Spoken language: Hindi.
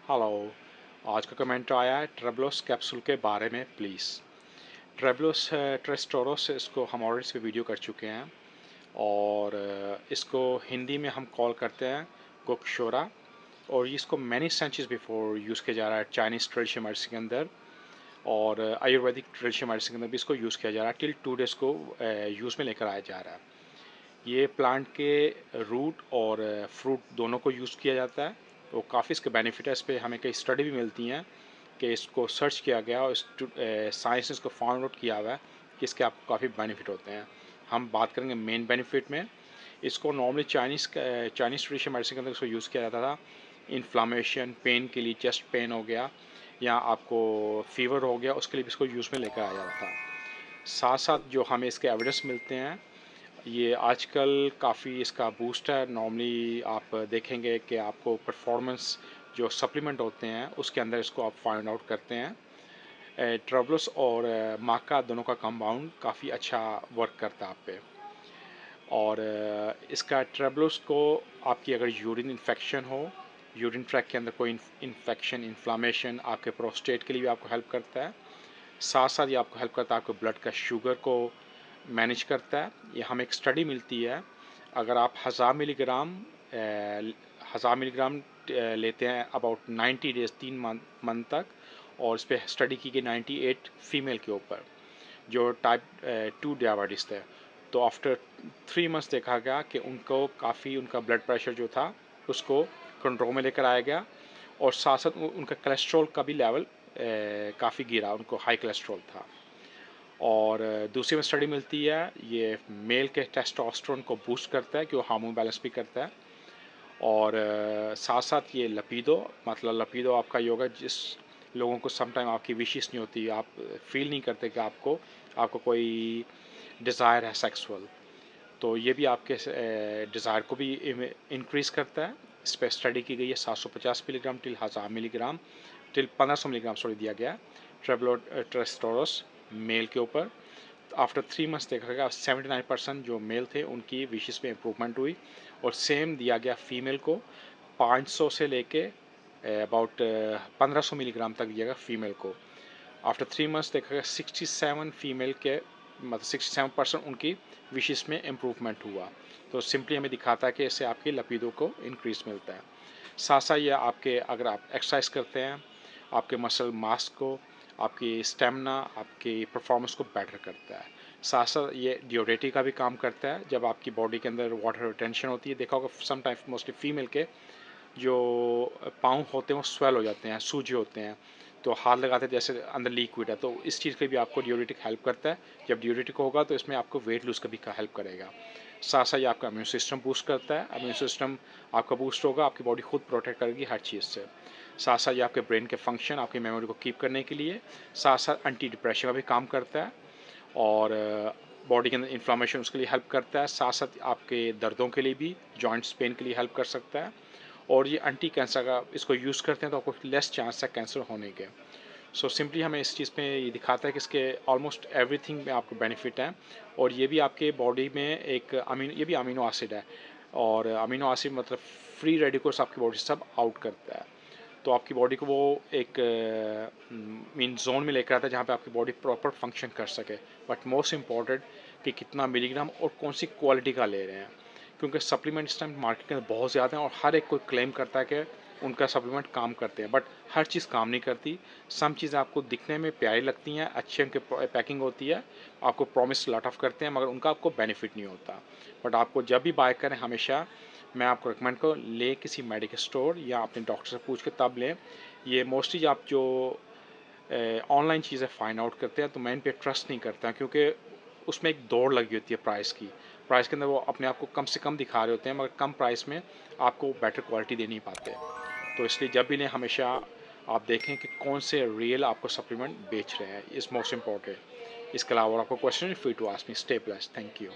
हेलो। आज का कमेंट आया है ट्रेबलोस कैप्सूल के बारे में प्लीज़। ट्रेबलोस ट्रेस्टोरोस, इसको हम ऑलरेडी इस पे वीडियो कर चुके हैं और इसको हिंदी में हम कॉल करते हैं गोक्षोरा। और इसको मैनी सेंचुरीज बिफोर यूज़ किया जा रहा है चाइनीज़ ट्रेडिशनल मेडिसिन के अंदर और आयुर्वेदिक ट्रेडिशनल मेडिसिन के अंदर भी इसको यूज़ किया जा रहा है। टिल 2 डेज़ को यूज़ में लेकर आया जा रहा है। ये प्लांट के रूट और फ्रूट दोनों को यूज़ किया जाता है। तो काफ़ी इसके बेनिफिट है। इस पर हमें कई स्टडी भी मिलती हैं कि इसको सर्च किया गया और साइंस ने इसको फाउंड आउट किया हुआ है कि इसके आपको काफ़ी बेनिफिट होते हैं। हम बात करेंगे मेन बेनिफिट में। इसको नॉर्मली चाइनीज़ ट्रेडिशनल मेडिसिन के अंदर इसको यूज़ किया जाता था इन्फ्लामेशन, पेन के लिए, चेस्ट पेन हो गया या आपको फीवर हो गया, उसके लिए भी इसको यूज़ में लेकर आया जाता था। साथ साथ जो हमें इसके एविडेंस मिलते हैं, ये आजकल काफ़ी इसका बूस्ट है। नॉर्मली आप देखेंगे कि आपको परफॉर्मेंस जो सप्लीमेंट होते हैं उसके अंदर इसको आप फाइंड आउट करते हैं। ट्रबलस और माका दोनों का कंपाउंड काफ़ी अच्छा वर्क करता है आप पे। और इसका ट्रबलस को आपकी अगर यूरिन इन्फेक्शन हो, यूरिन ट्रैक के अंदर कोई इन्फेक्शन, इन्फ्लामेशन, आपके प्रोस्टेट के लिए भी आपको हेल्प करता है। साथ साथ ये आपको हेल्प करता है, आपको ब्लड का शुगर को मैनेज करता है। ये हमें एक स्टडी मिलती है, अगर आप 1000 मिलीग्राम लेते हैं अबाउट 90 डेज, 3 मंथ तक, और इस पर स्टडी की गई 98 फीमेल के ऊपर जो टाइप 2 डायबिटीज़ थे। तो आफ्टर 3 मंथ्स देखा गया कि उनको काफ़ी उनका ब्लड प्रेशर जो था उसको कंट्रोल में लेकर आया गया और साथ साथ उनका कोलेस्ट्रॉल का भी लेवल काफ़ी गिरा, उनको हाई कोलेस्ट्रॉल था। और दूसरी में स्टडी मिलती है, ये मेल के टेस्टोस्टेरोन को बूस्ट करता है कि वो हार्मोन बैलेंस भी करता है। और साथ साथ ये लपीडो, मतलब लपीडो आपका ये होगा जिस लोगों को समटाइम आपकी विशेस नहीं होती, आप फील नहीं करते कि आपको आपको कोई डिज़ायर है सेक्सुअल, तो ये भी आपके डिज़ायर को भी इंक्रीज़ करता है। इस पर स्टडी की गई है 750 milligram till 1000 milligram till 1500 milligram sorry दिया गया ट्रेबलो ट्रेस्टोरस मेल के ऊपर। आफ्टर 3 मंथ्स देखा गया 79% जो मेल थे उनकी विशेस में इम्प्रूवमेंट हुई और सेम दिया गया फीमेल को 500 से लेके अबाउट 1500 मिलीग्राम तक दिया गया फीमेल को। आफ्टर 3 मंथ्स देखा गया 67 फीमेल के मतलब 67% उनकी विशेस में इम्प्रूवमेंट हुआ। तो सिंपली हमें दिखाता है कि इससे आपकी लपीडो को इंक्रीज मिलता है। साथ साथ ये आपके अगर आप एक्सरसाइज करते हैं, आपके मसल मास को, आपकी स्टेमिना, आपकी परफॉर्मेंस को बेटर करता है। साथ साथ ये डियोरेटिक का भी काम करता है। जब आपकी बॉडी के अंदर वाटर रिटेंशन होती है, देखा होगा समटाइम्स मोस्टली फीमेल के जो पाँव होते हैं वो स्वेल हो जाते हैं, सूजे होते हैं, तो हाथ लगाते हैं जैसे अंदर लिक्विड है, तो इस चीज़ के भी आपको डियूरेटिक हेल्प करता है। जब डियूरेटिक होगा तो इसमें आपको वेट लूज़ का भी हेल्प करेगा। साथ साथ ये आपका इम्यून सिस्टम बूस्ट करता है। इम्यून सिस्टम आपका बूस्ट होगा, आपकी बॉडी खुद प्रोटेक्ट करेगी हर चीज़ से। साथ साथ ये आपके ब्रेन के फंक्शन, आपकी मेमोरी को कीप करने के लिए, साथ साथ एंटी डिप्रेशन का भी काम करता है और बॉडी के अंदर इन्फ्लामेशन उसके लिए हेल्प करता है। साथ साथ आपके दर्दों के लिए भी, जॉइंट्स पेन के लिए हेल्प कर सकता है। और ये एंटी कैंसर का इसको यूज़ करते हैं तो आपको लेस चांस है कैंसर होने के। सो सिंपली हमें इस चीज़ में ये दिखाता है कि इसके ऑलमोस्ट एवरीथिंग में आपको बेनिफिट है। और ये भी आपके बॉडी में एक ये भी अमीनो एसिड है और अमीनो एसिड मतलब फ्री रेडिकल्स आपकी बॉडी से सब आउट करता है। तो आपकी बॉडी को वो एक मीन जोन में लेकर आता है जहाँ पे आपकी बॉडी प्रॉपर फंक्शन कर सके। बट मोस्ट इम्पॉर्टेंट कि कितना मिलीग्राम और कौन सी क्वालिटी का ले रहे हैं, क्योंकि सप्लीमेंट इस टाइम मार्केट के अंदर बहुत ज़्यादा हैं और हर एक कोई क्लेम करता है कि उनका सप्लीमेंट काम करते हैं, बट हर चीज़ काम नहीं करती। सम चीज़ें आपको दिखने में प्यारी लगती हैं, अच्छी उनकी पैकिंग होती है, आपको प्रॉमिस लॉट ऑफ करते हैं, मगर उनका आपको बेनिफिट नहीं होता। बट आपको जब भी बाय करें हमेशा मैं आपको रिकमेंड करूँ, ले किसी मेडिकल स्टोर या अपने डॉक्टर से पूछ के तब लें। ये मोस्टली आप जो ऑनलाइन चीज़ें फाइंड आउट करते हैं तो मैं इन पे ट्रस्ट नहीं करता, क्योंकि उसमें एक दौड़ लगी होती है प्राइस की। प्राइस के अंदर वो अपने आप को कम से कम दिखा रहे होते हैं, मगर कम प्राइस में आपको बेटर क्वालिटी दे नहीं पाते। तो इसलिए जब भी लें हमेशा आप देखें कि कौन से रियल आपको सप्लीमेंट बेच रहे हैं, इज़ मोस्ट इम्पॉर्टेंट। इसके अलावा आपको question free to ask me. Stay blessed. Thank you.